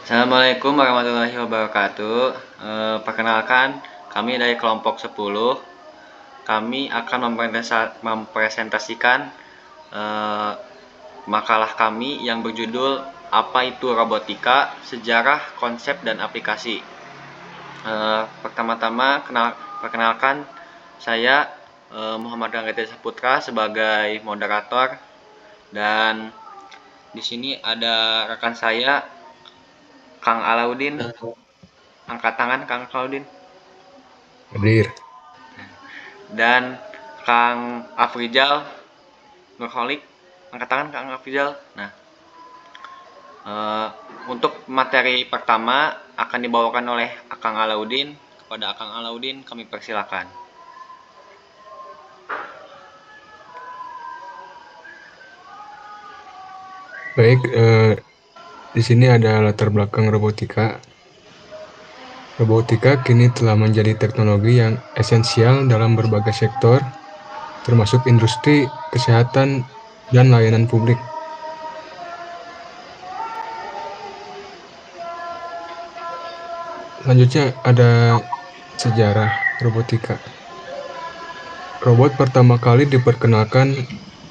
Assalamualaikum warahmatullahi wabarakatuh. Perkenalkan, kami dari kelompok 10. Kami akan mempresentasikan makalah kami yang berjudul Apa itu Robotika, Sejarah, Konsep, dan Aplikasi. Pertama-tama, perkenalkan saya Muhammad Ranggati Saputra sebagai moderator, dan di sini ada rekan saya Kang Alaudin. Angkat tangan Kang Alaudin. Hadir. Dan Kang Afrizal Nurholik. Angkat tangan Kang Afrizal. Nah, untuk materi pertama akan dibawakan oleh Akang Alaudin. Kepada Akang Alaudin kami persilakan. Baik, di sini ada latar belakang robotika. Robotika kini telah menjadi teknologi yang esensial dalam berbagai sektor, termasuk industri, kesehatan, dan layanan publik. Selanjutnya ada sejarah robotika. Robot pertama kali diperkenalkan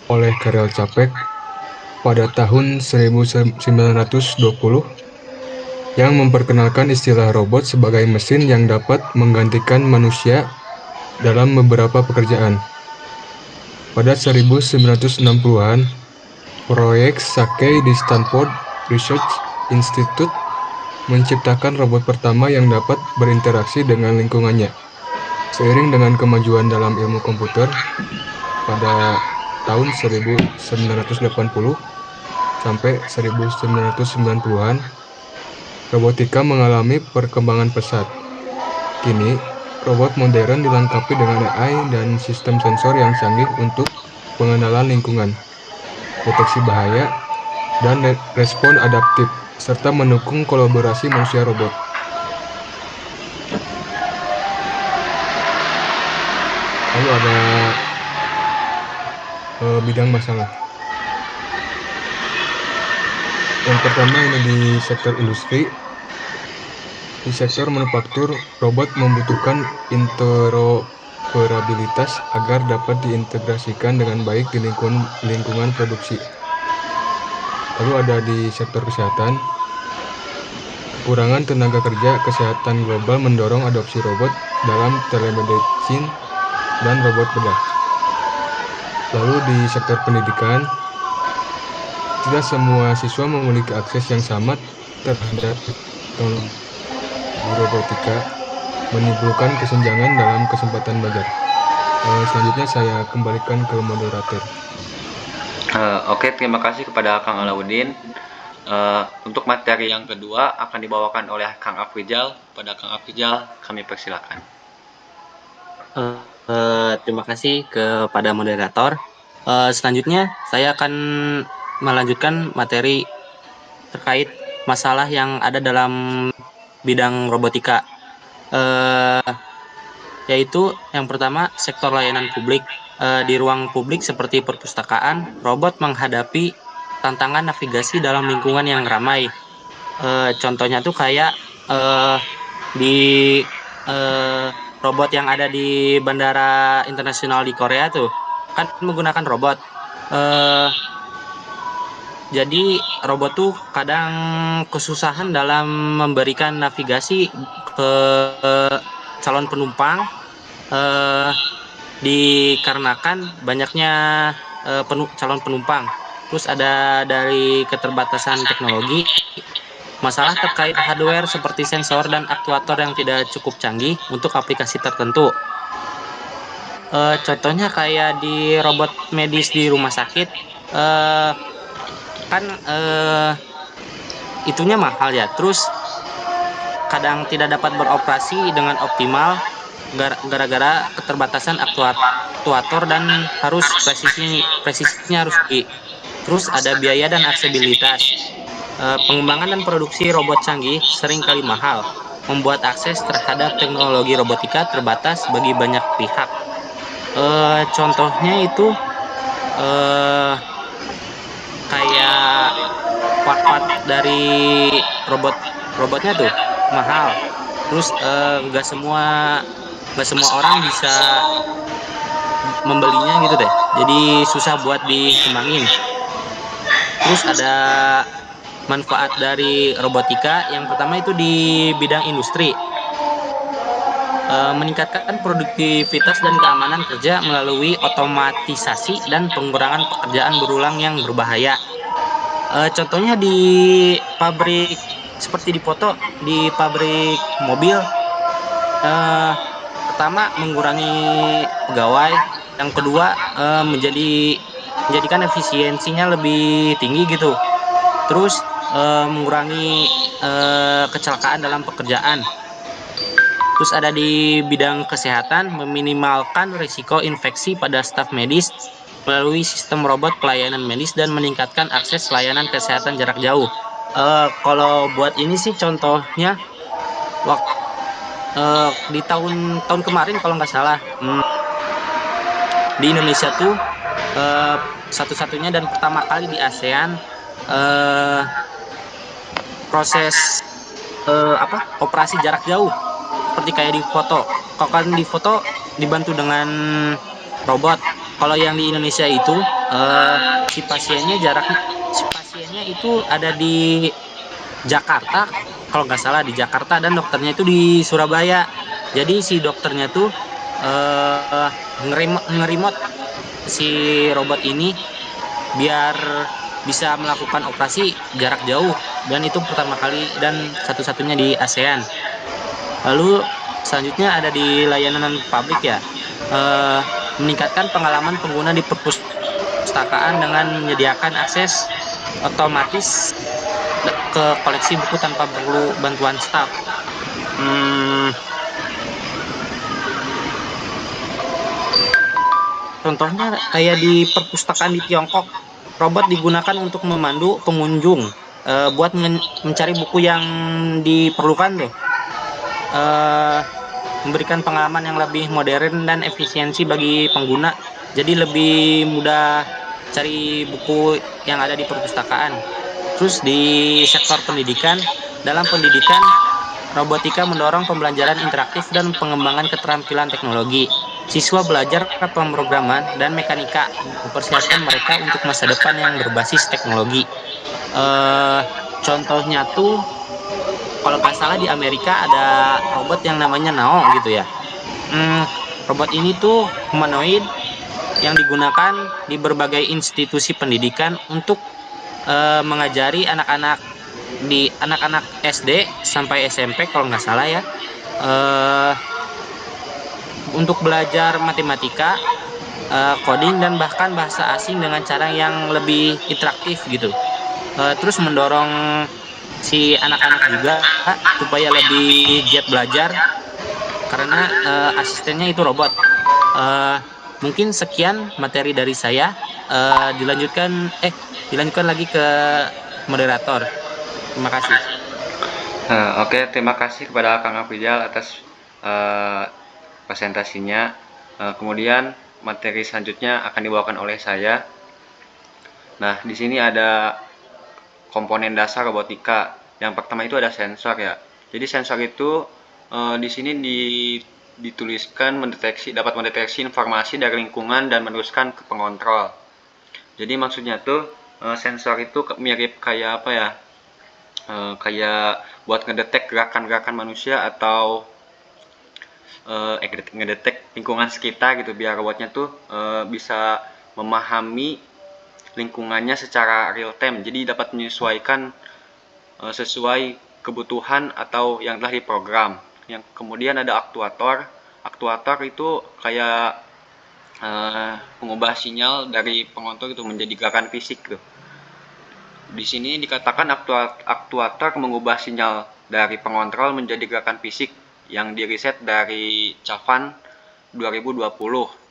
oleh Karel Čapek pada tahun 1920 yang memperkenalkan istilah robot sebagai mesin yang dapat menggantikan manusia dalam beberapa pekerjaan. Pada 1960-an, proyek Sakai di Stanford Research Institute menciptakan robot pertama yang dapat berinteraksi dengan lingkungannya. Seiring dengan kemajuan dalam ilmu komputer, pada tahun 1980 sampai 1990-an, robotika mengalami perkembangan pesat. Kini, robot modern dilengkapi dengan AI dan sistem sensor yang canggih untuk pengenalan lingkungan, deteksi bahaya, dan respon adaptif, serta mendukung kolaborasi manusia-robot. Lalu ada bidang masalah. Yang pertama ini di sektor industri. Di sektor manufaktur, robot membutuhkan interoperabilitas agar dapat diintegrasikan dengan baik di lingkungan produksi. Lalu ada di sektor kesehatan. Kekurangan tenaga kerja kesehatan global mendorong adopsi robot dalam telemedicine dan robot bedah. Lalu di sektor pendidikan, tidak semua siswa memiliki akses yang sama terhadap teknologi robotika, menimbulkan kesenjangan dalam kesempatan belajar. Selanjutnya saya kembalikan ke moderator. Oke, terima kasih kepada Kang Alaudin. Untuk materi yang kedua akan dibawakan oleh Kang Afrizal. Pada Kang Afrizal kami persilakan. Terima kasih kepada moderator. Selanjutnya saya akan melanjutkan materi terkait masalah yang ada dalam bidang robotika, yaitu yang pertama sektor layanan publik. Di ruang publik seperti perpustakaan, robot menghadapi tantangan navigasi dalam lingkungan yang ramai. Contohnya tuh kayak di robot yang ada di Bandara Internasional di Korea tuh kan menggunakan robot. Jadi robot tuh kadang kesusahan dalam memberikan navigasi ke calon penumpang, dikarenakan banyaknya calon penumpang. Terus ada dari keterbatasan teknologi, masalah terkait hardware seperti sensor dan aktuator yang tidak cukup canggih untuk aplikasi tertentu. Contohnya kayak di robot medis di rumah sakit, kan itunya mahal ya. Terus kadang tidak dapat beroperasi dengan optimal gara-gara keterbatasan aktuator dan harus presisinya harus tinggi. Terus ada biaya dan aksesibilitas. Pengembangan dan produksi robot canggih seringkali mahal, membuat akses terhadap teknologi robotika terbatas bagi banyak pihak. Contohnya itu kayak dari robotnya tuh mahal. Terus nggak semua orang bisa membelinya gitu deh. Jadi susah buat dikembangin. Terus ada manfaat dari robotika. Yang pertama itu di bidang industri, meningkatkan produktivitas dan keamanan kerja melalui otomatisasi dan pengurangan pekerjaan berulang yang berbahaya. Contohnya di pabrik, seperti di foto di pabrik mobil, eh, pertama mengurangi pegawai, yang kedua menjadikan efisiensinya lebih tinggi gitu. Terus mengurangi kecelakaan dalam pekerjaan. Terus ada di bidang kesehatan, meminimalkan risiko infeksi pada staf medis melalui sistem robot pelayanan medis dan meningkatkan akses layanan kesehatan jarak jauh. Kalau buat ini sih contohnya waktu di tahun kemarin kalau nggak salah, di Indonesia tuh satu-satunya dan pertama kali di ASEAN eh, proses operasi jarak jauh seperti kayak di foto. Kalau kan di foto dibantu dengan robot. Kalau yang di Indonesia itu si pasiennya itu ada di Jakarta, kalau nggak salah di Jakarta, dan dokternya itu di Surabaya. Jadi si dokternya tuh ngeremote si robot ini biar bisa melakukan operasi jarak jauh, dan itu pertama kali dan satu-satunya di ASEAN. Lalu selanjutnya ada di layanan publik ya, eh, meningkatkan pengalaman pengguna di perpustakaan dengan menyediakan akses otomatis ke koleksi buku tanpa perlu bantuan staf. Hmm, Contohnya kayak di perpustakaan di Tiongkok, robot digunakan untuk memandu pengunjung buat mencari buku yang diperlukan tuh. Eh, Memberikan pengalaman yang lebih modern dan efisiensi bagi pengguna. Jadi lebih mudah cari buku yang ada di perpustakaan. Terus di sektor pendidikan, dalam pendidikan, robotika mendorong pembelajaran interaktif dan pengembangan keterampilan teknologi. Siswa belajar pemrograman dan mekanika, mempersiapkan mereka untuk masa depan yang berbasis teknologi. Eh, Contohnya tuh, kalau nggak salah di Amerika ada robot yang namanya Nao gitu ya. Robot ini tuh humanoid yang digunakan di berbagai institusi pendidikan untuk mengajari anak-anak SD sampai SMP kalau nggak salah ya, eh, untuk belajar matematika, coding, dan bahkan bahasa asing dengan cara yang lebih interaktif gitu. Terus mendorong si anak-anak juga supaya lebih giat belajar karena asistennya itu robot. Eh, Mungkin sekian materi dari saya. Dilanjutkan lagi ke moderator. Terima kasih. Oke, terima kasih kepada Kang Afrizal atas eh, presentasinya. Kemudian materi selanjutnya akan dibawakan oleh saya. Nah, di sini ada komponen dasar robotika. Yang pertama itu ada sensor ya. Jadi sensor itu di sini dituliskan dapat mendeteksi informasi dari lingkungan dan meneruskan ke pengontrol. Jadi maksudnya tuh sensor itu mirip kayak apa ya? Kayak buat ngedetek gerakan-gerakan manusia atau ngedetek lingkungan sekitar gitu, biar robotnya tuh bisa memahami lingkungannya secara real time, jadi dapat menyesuaikan sesuai kebutuhan atau yang telah diprogram. Yang kemudian ada aktuator. Aktuator itu kayak pengubah sinyal dari pengontrol itu menjadi gerakan fisik tuh. Di sini dikatakan aktuator mengubah sinyal dari pengontrol menjadi gerakan fisik yang diriset dari Chavan 2020,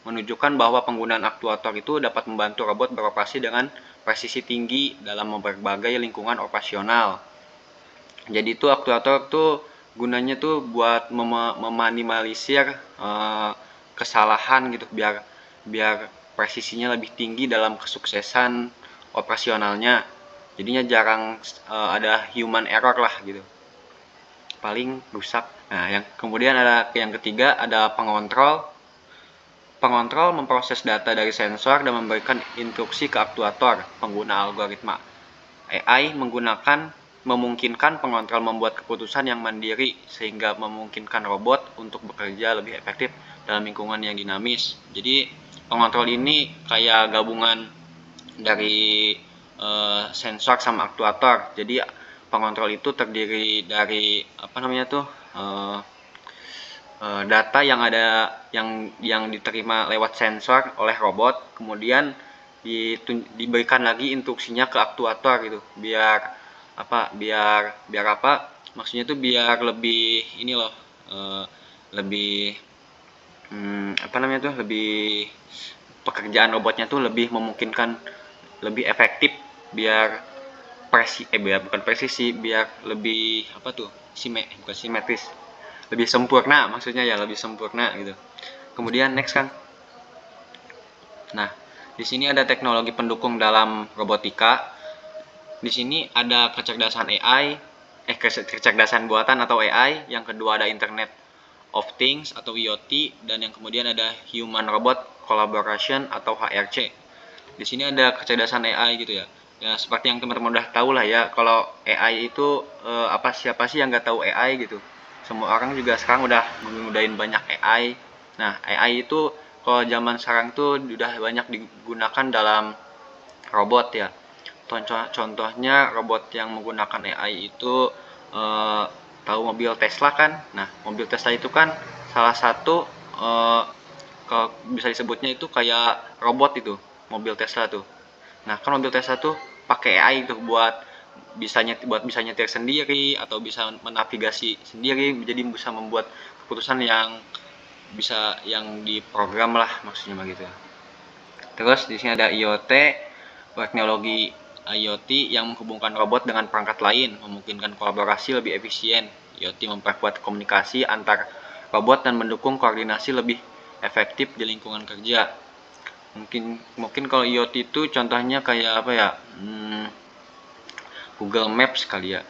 menunjukkan bahwa penggunaan aktuator itu dapat membantu robot beroperasi dengan presisi tinggi dalam berbagai lingkungan operasional. Jadi itu aktuator tuh gunanya tuh buat meminimalisir kesalahan gitu, biar presisinya lebih tinggi dalam kesuksesan operasionalnya. jadinya jarang ada human error lah gitu, paling rusak. Nah, yang kemudian ada yang ketiga ada pengontrol. Pengontrol memproses data dari sensor dan memberikan instruksi ke aktuator pengguna algoritma. AI memungkinkan pengontrol membuat keputusan yang mandiri sehingga memungkinkan robot untuk bekerja lebih efektif dalam lingkungan yang dinamis. Jadi pengontrol ini kayak gabungan dari sensor sama aktuator. Jadi pengontrol itu terdiri dari data yang ada yang diterima lewat sensor oleh robot, kemudian diberikan lagi instruksinya ke aktuator gitu, biar maksudnya itu biar lebih ini loh, lebih lebih pekerjaan robotnya tuh lebih memungkinkan, lebih efektif, biar bukan presisi, biar lebih bukan simetris, lebih sempurna, maksudnya ya lebih sempurna gitu. Kemudian next kan. Nah, di sini ada teknologi pendukung dalam robotika. Di sini ada kecerdasan AI, kecerdasan buatan atau AI. Yang kedua ada Internet of Things atau IoT, dan yang kemudian ada Human Robot Collaboration atau HRC. Di sini ada kecerdasan AI gitu ya. Ya seperti yang teman-teman udah tahu lah ya, kalau AI itu siapa sih yang nggak tahu AI gitu. Semua orang juga sekarang udah menggunakan banyak AI. Nah, AI itu kalau zaman sekarang tuh udah banyak digunakan dalam robot ya. Contohnya robot yang menggunakan AI itu tahu mobil Tesla kan. Nah, mobil Tesla itu kan salah satu kalau bisa disebutnya itu kayak robot itu, mobil Tesla tuh. Nah, kan mobil Tesla tuh pakai AI tuh buat bisa nyetir sendiri atau bisa menavigasi sendiri, jadi bisa membuat keputusan yang diprogram lah, maksudnya begitu. Terus di sini ada IoT, teknologi IoT yang menghubungkan robot dengan perangkat lain, memungkinkan kolaborasi lebih efisien. IoT memperkuat komunikasi antar robot dan mendukung koordinasi lebih efektif di lingkungan kerja. Mungkin kalau IoT itu contohnya kayak Google Maps kali ya.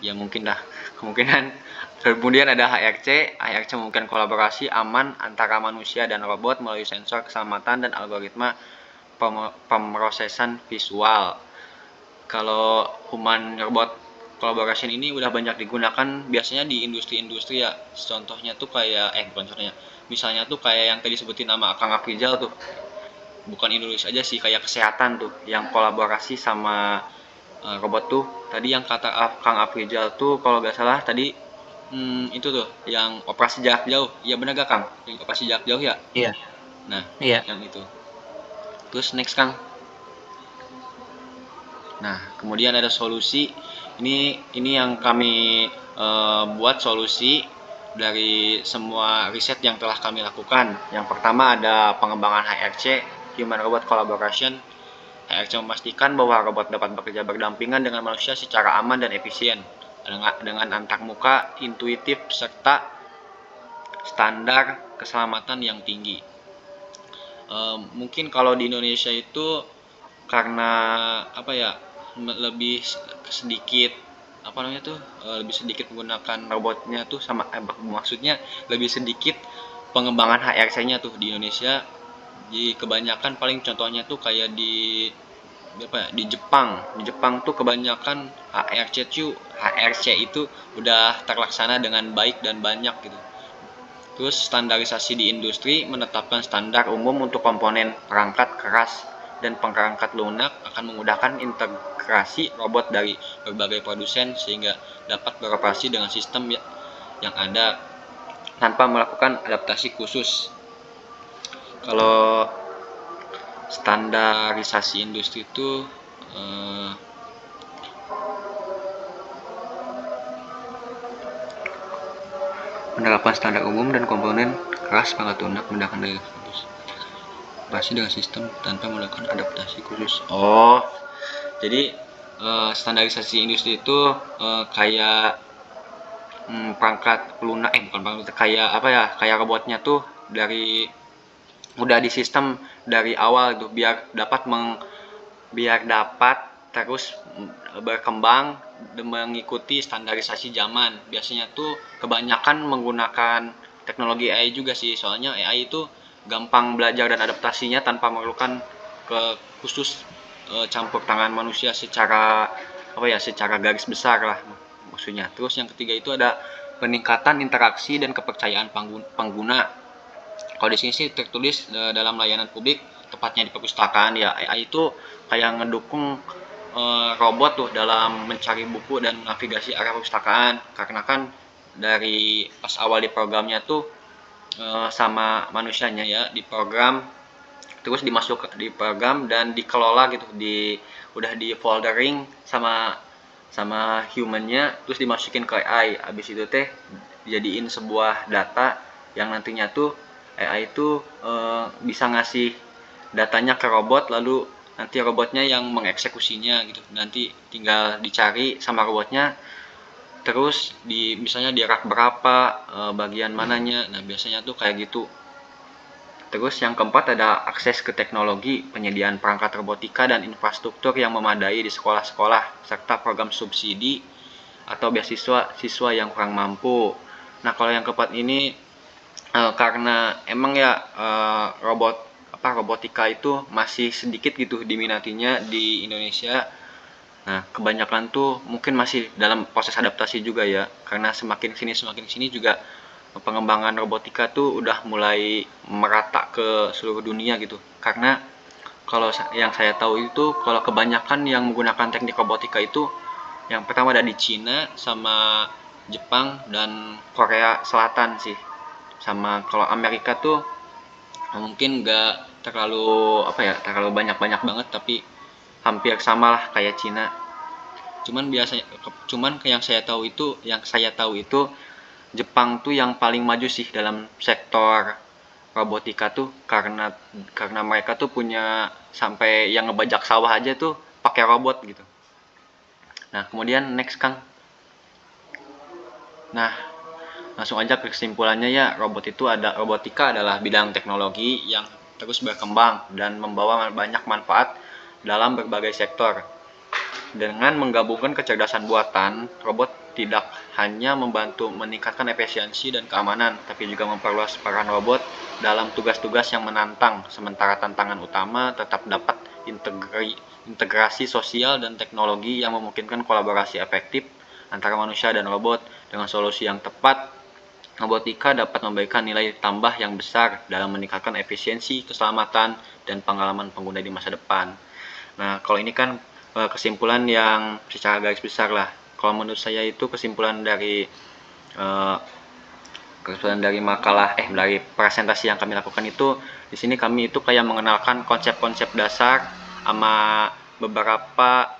Ya mungkin dah, kemungkinan. Kemudian ada HRC. HRC memungkinkan kolaborasi aman antara manusia dan robot melalui sensor keselamatan dan algoritma pemrosesan visual. Kalau human robot collaboration ini udah banyak digunakan biasanya di industri-industri ya. Contohnya tuh kayak misalnya tuh kayak yang tadi sebutin nama Kang Afrizal tuh. Bukan Indonesia aja sih, kayak kesehatan tuh yang kolaborasi sama robot tuh. Tadi yang kata Kang Afrizal tuh kalau nggak salah tadi itu tuh yang operasi jarak jauh. Iya bener gak Kang? Yang operasi jarak jauh ya? Iya. Nah, Iya. yang itu. Terus next Kang. Nah, kemudian ada solusi. Ini yang kami buat solusi dari semua riset yang telah kami lakukan. Yang pertama ada pengembangan HRC, Human Robot Collaboration. HRC memastikan bahwa robot dapat bekerja berdampingan dengan manusia secara aman dan efisien, dengan antarmuka, intuitif, serta standar keselamatan yang tinggi. Mungkin kalau di Indonesia itu karena lebih sedikit lebih sedikit menggunakan robotnya tuh maksudnya lebih sedikit pengembangan HRC-nya tuh di Indonesia. Di kebanyakan paling contohnya tuh kayak di Jepang. Di Jepang tuh kebanyakan HRC itu udah terlaksana dengan baik dan banyak gitu. Terus standarisasi di industri menetapkan standar umum untuk komponen perangkat keras dan perangkat lunak akan memudahkan integrasi robot dari berbagai produsen sehingga dapat beroperasi dengan sistem yang ada tanpa melakukan adaptasi khusus. Kalau standarisasi industri itu penerapan standar umum dan komponen keras perangkat lunak memudahkan dari operasi dengan sistem tanpa melakukan adaptasi khusus. Jadi standarisasi industri itu kayak perangkat lunak kayak robotnya tuh udah di sistem dari awal tuh biar dapat terus berkembang dan mengikuti standarisasi zaman. Biasanya tuh kebanyakan menggunakan teknologi AI juga sih, soalnya AI itu gampang belajar dan adaptasinya tanpa memerlukan khusus campur tangan manusia secara secara garis besar lah maksudnya. Terus yang ketiga itu ada peningkatan interaksi dan kepercayaan pengguna. Kalau di sini sih tertulis dalam layanan publik, tepatnya di perpustakaan ya, AI itu kayak ngedukung robot tuh dalam mencari buku dan navigasi area perpustakaan, karena kan dari pas awal di programnya tuh sama manusianya ya, di program terus dimasuk di program dan dikelola gitu, udah di foldering sama humannya, terus dimasukin ke AI. Abis itu teh dijadiin sebuah data yang nantinya tuh AI itu bisa ngasih datanya ke robot, lalu nanti robotnya yang mengeksekusinya gitu. Nanti tinggal dicari sama robotnya, terus misalnya di rak berapa, bagian mananya. Nah biasanya tuh kayak gitu. Terus yang keempat ada akses ke teknologi, penyediaan perangkat robotika dan infrastruktur yang memadai di sekolah-sekolah, serta program subsidi atau beasiswa siswa yang kurang mampu. Nah kalau yang keempat ini karena emang ya robotika itu masih sedikit gitu diminatinya di Indonesia. Nah kebanyakan tuh mungkin masih dalam proses adaptasi juga ya, karena semakin sini juga pengembangan robotika tuh udah mulai merata ke seluruh dunia gitu. Karena kalau yang saya tahu itu, kalau kebanyakan yang menggunakan teknik robotika itu yang pertama ada di Cina sama Jepang dan Korea Selatan sih. Sama kalau Amerika tuh mungkin nggak terlalu banyak banget, tapi hampir sama lah kayak Cina. Cuman yang saya tahu itu Jepang tuh yang paling maju sih dalam sektor robotika tuh, karena mereka tuh punya sampai yang ngebajak sawah aja tuh pakai robot gitu. Nah kemudian next Kang. Nah langsung aja ke kesimpulannya ya, robotika adalah bidang teknologi yang terus berkembang dan membawa banyak manfaat dalam berbagai sektor. Dengan menggabungkan kecerdasan buatan, robot tidak hanya membantu meningkatkan efisiensi dan keamanan, tapi juga memperluas peran robot dalam tugas-tugas yang menantang, sementara tantangan utama tetap dapat integrasi sosial dan teknologi yang memungkinkan kolaborasi efektif antara manusia dan robot. Dengan solusi yang tepat, robotika dapat memberikan nilai tambah yang besar dalam meningkatkan efisiensi, keselamatan, dan pengalaman pengguna di masa depan. Nah, kalau ini kan kesimpulan yang secara garis besar lah. Kalau menurut saya itu kesimpulan dari makalah dari presentasi yang kami lakukan itu, di sini kami itu kayak mengenalkan konsep-konsep dasar sama beberapa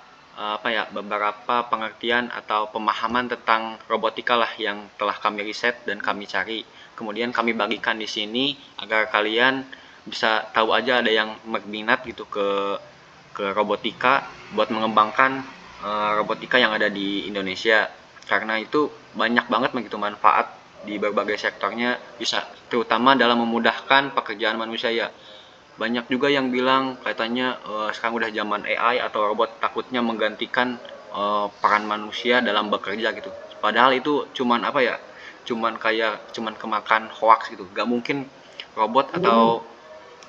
pengertian atau pemahaman tentang robotika lah yang telah kami riset dan kami cari. Kemudian kami bagikan di sini agar kalian bisa tahu aja ada yang berminat gitu ke robotika buat mengembangkan robotika yang ada di Indonesia, karena itu banyak banget begitu manfaat di berbagai sektornya, bisa terutama dalam memudahkan pekerjaan manusia ya. Banyak juga yang bilang katanya sekarang udah zaman AI atau robot takutnya menggantikan peran manusia dalam bekerja gitu. Padahal itu cuman cuman kemakan hoax gitu. Gak mungkin robot atau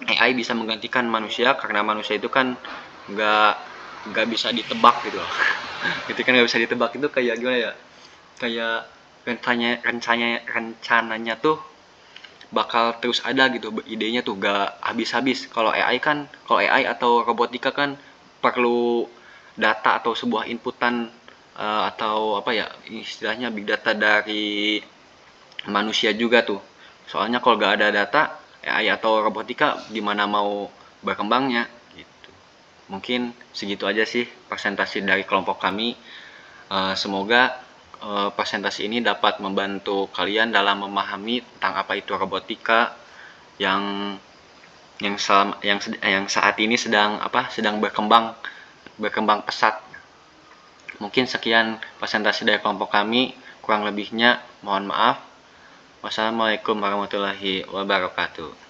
AI bisa menggantikan manusia, karena manusia itu kan nggak bisa ditebak gitu loh. Itu kan nggak bisa ditebak, itu kayak gimana ya, kayak rencananya tuh bakal terus ada gitu, idenya tuh gak habis-habis. Kalau AI atau robotika kan perlu data atau sebuah inputan atau istilahnya big data dari manusia juga tuh. Soalnya kalau gak ada data, AI atau robotika gimana mau berkembangnya gitu. Mungkin segitu aja sih presentasi dari kelompok kami. Semoga presentasi ini dapat membantu kalian dalam memahami tentang apa itu robotika yang saat ini sedang berkembang pesat. Mungkin sekian presentasi dari kelompok kami, kurang lebihnya mohon maaf. Wassalamualaikum warahmatullahi wabarakatuh.